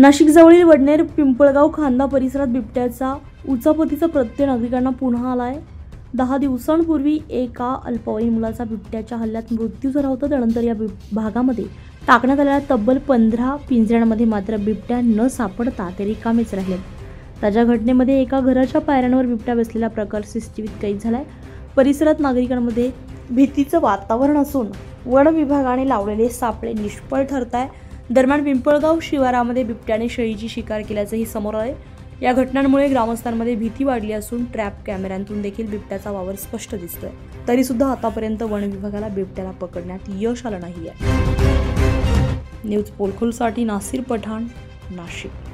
नाशिकजवळील वडनेर पिंपळगाव खांदा परिसरात बिबट्याचा उचापतीचा प्रत्यय नागरिकांना पुन्हा आलाय। 10 दिवसांपूर्वी एका अल्पवयीन मुलाचा बिबट्याच्या हल्ल्यात मृत्यू झाला होता। त्यानंतर या भागामध्ये टाकण्यात आलेल्या तब्बल 15 पिंजऱ्यांमध्ये मात्र बिबट्या न सापडता ते रिकामेच राहिले। ताज्या घटनेमध्ये एका घराच्या पायऱ्यांवर बिबट्या बसलेला प्रकार सीसीटीव्हीत कैद झालाय। परिसरात नागरिकांमध्ये भीतीचं वातावरण असून वन विभागाने लावलेले सापळे निष्फळ ठरताय। दरम्यान पिंपळगाव शिवारामध्ये बिबट्याने शेळीची शिकार केल्याचंही समोर आले। या घटनांमुळे ग्रामस्थांमध्ये भीती वाढली असून ट्रॅप कॅमेऱ्यांतून देखील बिबट्याचा वावर स्पष्ट दिसतोय। तरी सुद्धा आतापर्यंत वन विभागाला बिबट्याला पकडण्यात यश आलं नाहीये। न्यूज पोलखोलसाठी नासिर पठाण, नाशिक।